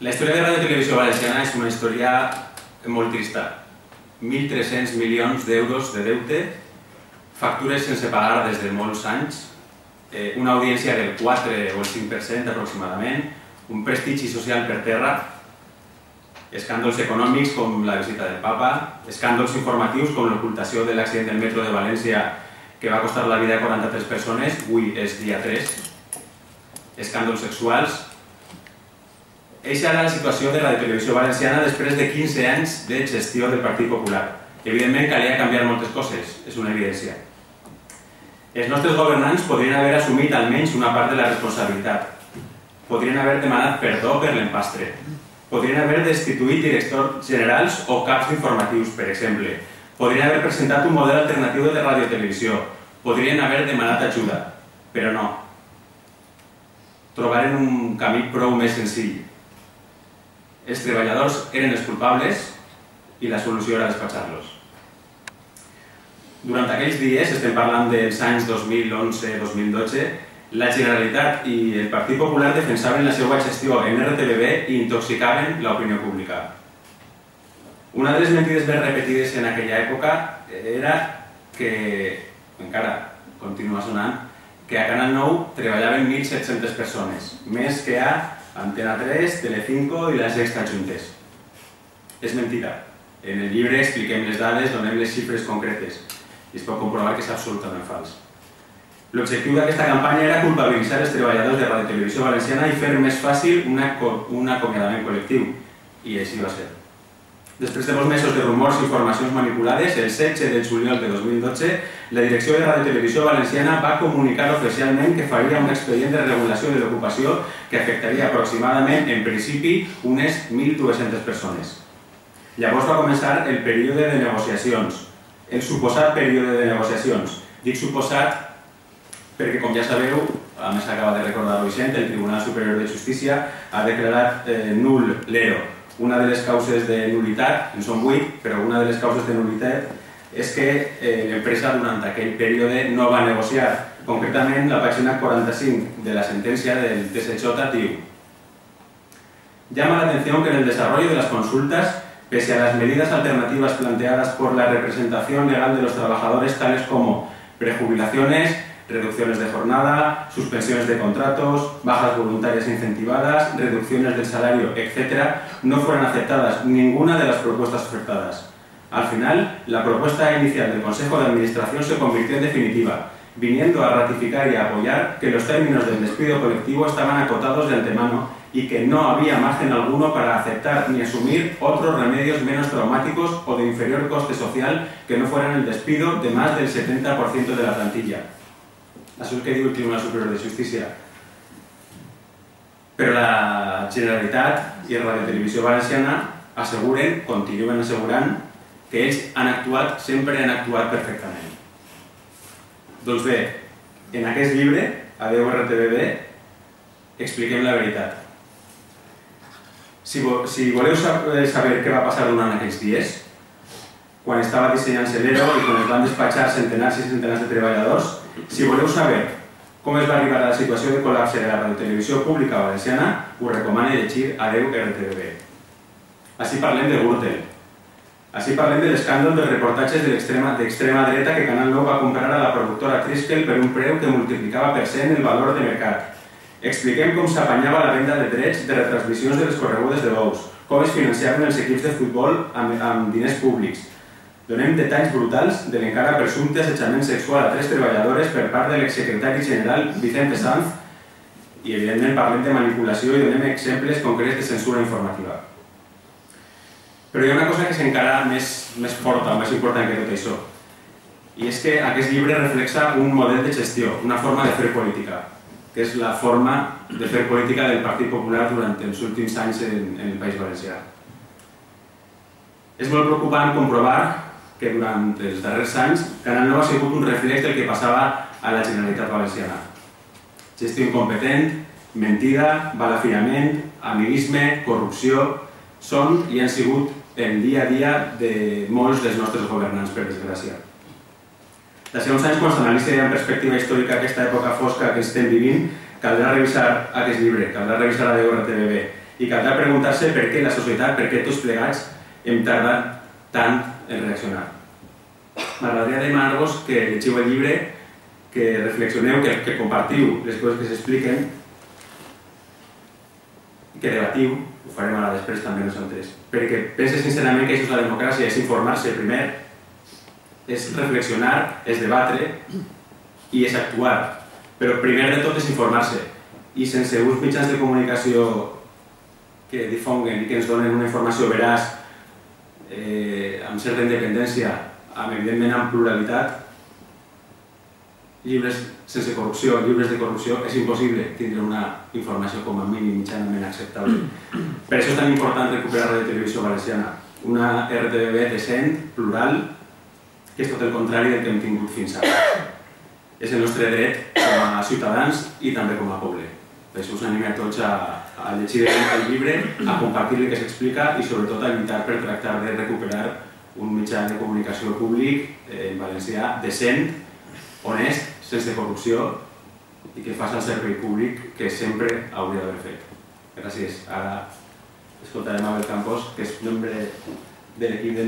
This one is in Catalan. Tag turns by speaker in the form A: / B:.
A: La història de Ràdio Televisió Valenciana és una història molt trista. 1.300 milions d'euros de deute, factures sense pagar des de molts anys, una audiència del 4 o el 5% aproximadament, un prestigi social per terra, escàndols econòmics com la visita del papa, escàndols informatius com l'ocultació de l'accident del metro de València que va costar la vida a 43 persones, avui és dia 3, escàndols sexuals. Eixa era la situació de Ràdio Televisió Valenciana després de 15 anys de gestió del Partit Popular. Evidentment calia canviar moltes coses, és una evidència. Els nostres governants podrien haver assumit almenys una part de la responsabilitat. Podrien haver demanat perdó per l'empastre. Podrien haver destituït directors generals o caps informatius, per exemple. Podrien haver presentat un model alternatiu de radiotelevisió. Podrien haver demanat ajuda, però no. Trobaren un camí prou més senzill. Els treballadors eren els culpables i la solució era despatxar-los. Durant aquells dies, estem parlant dels anys 2011-2012, la Generalitat i el Partit Popular defensaven la seva gestió en RTBB i intoxicaven l'opinió pública. Una de les mentides més repetides en aquella època era que, encara continua sonant, que a Canal 9 treballaven 1.700 persones, més que a Antena 3, Telecinco i la Sexta juntes. És mentida. En el llibre expliquem les dades, donem les xifres concretes i es pot comprovar que és absolutament fals. L'objectiu d'aquesta campanya era culpabilitzar els treballadors de Ràdio Televisió Valenciana i fer més fàcil un acomiadament col·lectiu, i així va ser. Després de molts mesos de rumors i informacions manipulades, el 16 de juliol de 2012, la direcció de Ràdio Televisió Valenciana va comunicar oficialment que faria un expedient de regulació de l'ocupació que afectaria aproximadament, en principi, unes 1.200 persones. Llavors va començar el període de negociacions, el suposat període de negociacions. Dic suposat perquè, com ja sabeu, a més acaba de recordar-ho Vicent, el Tribunal Superior de Justícia ha declarat nul l'ERO. Una de les causes de nul·litat, en són 8, però una de les causes de nul·litat és que l'empresa durant aquell període no va negociar. Concretament, la pàgina 45 de la sentència del TSJ diu: llama la atención que en el desarrollo de las consultas, pese a las medidas alternativas planteadas por la representación legal de los trabajadores, tales como prejubilaciones, reducciones de jornada, suspensiones de contratos, bajas voluntarias incentivadas, reducciones del salario, etc., no fueron aceptadas ninguna de las propuestas ofertadas. Al final, la propuesta inicial del Consejo de Administración se convirtió en definitiva, viniendo a ratificar y a apoyar que los términos del despido colectivo estaban acotados de antemano y que no había margen alguno para aceptar ni asumir otros remedios menos traumáticos o de inferior coste social que no fueran el despido de más del 70% de la plantilla. Això és el que diu el Tribunal Superior de Justícia. Però la Generalitat i Ràdio Televisió Valenciana asseguren, continuen assegurant, que ells sempre han actuat perfectament. Doncs bé, en aquest llibre, Adeu RTBB, expliquem la veritat. Si voleu saber què va passar durant aquells dies, quan estava dissenyant-se l'ERO i quan es van despatxar centenars i centenars de treballadors, si voleu saber com es va arribar a la situació de col·lapse de la radiotelevisió pública valenciana, us recomano llegir Adeu RTBB. Així parlem de Gürtel. Així parlem de l'escàndol dels reportatges d'extrema dreta que Canal 9 va comprar a la productora Triskel per un preu que multiplicava per 100 el valor de mercat. Expliquem com s'apanyava la venda de drets de retransmissions de les corregudes de bous, com es financiaven els equips de futbol amb diners públics. Donem detalls brutals de l'encara presumpte assetjament sexual a 3 treballadores per part de l'exsecretari general Vicente Sanz i, evidentment, parlem de manipulació i donem exemples concrets de censura informativa. Però hi ha una cosa que és encara més forta o més important que tot això, i és que aquest llibre reflexa un model de gestió, una forma de fer política, que és la forma de fer política del Partit Popular durant els últims anys en el País Valencià. És molt preocupant comprovar que durant els darrers anys Canal 9 ha sigut un reflex del que passava a la Generalitat Valenciana. Gestió incompetent, mentida, balafiament, amiguisme, corrupció, són i han sigut el dia a dia de molts dels nostres governants, per desgràcia. D'ací uns anys, quan s'analitza en perspectiva històrica aquesta època fosca que estem vivint, caldrà revisar aquest llibre, caldrà revisar Adeu RTBB I caldrà preguntar-se per què la societat, per què tots plegats hem tardat tant en reaccionar. M'agradaria demanar-vos que llegiu el llibre, que reflexioneu, que compartiu les coses que s'expliquen, que debatiu, ho farem ara després també nosaltres, perquè pense sincerament que això és la democràcia, és informar-se primer, és reflexionar, és debatre i és actuar. Però primer de tot és informar-se. I sense uns mitjans de comunicació que difonguen i que ens donen una informació veraç, amb certa independència, evidentment amb pluralitat, lliures sense corrupció, lliures de corrupció, és impossible tindre una informació com a mínim mitjanament acceptable. Per això és tan important recuperar la televisió valenciana. Una RTBB decent, plural, que és tot el contrari del que hem tingut fins ara. És el nostre dret com a ciutadans i també com a poble. Per això us animo a tots a llegir el llibre, a compartir el que s'explica i sobretot a lluitar per tractar de recuperar un mitjà de comunicació públic en valencià decent, honest, sense corrupció i que faci el servei públic que sempre hauria d'haver fet. Gràcies. Ara escoltarem Abel Campos, que és membre de l'equip de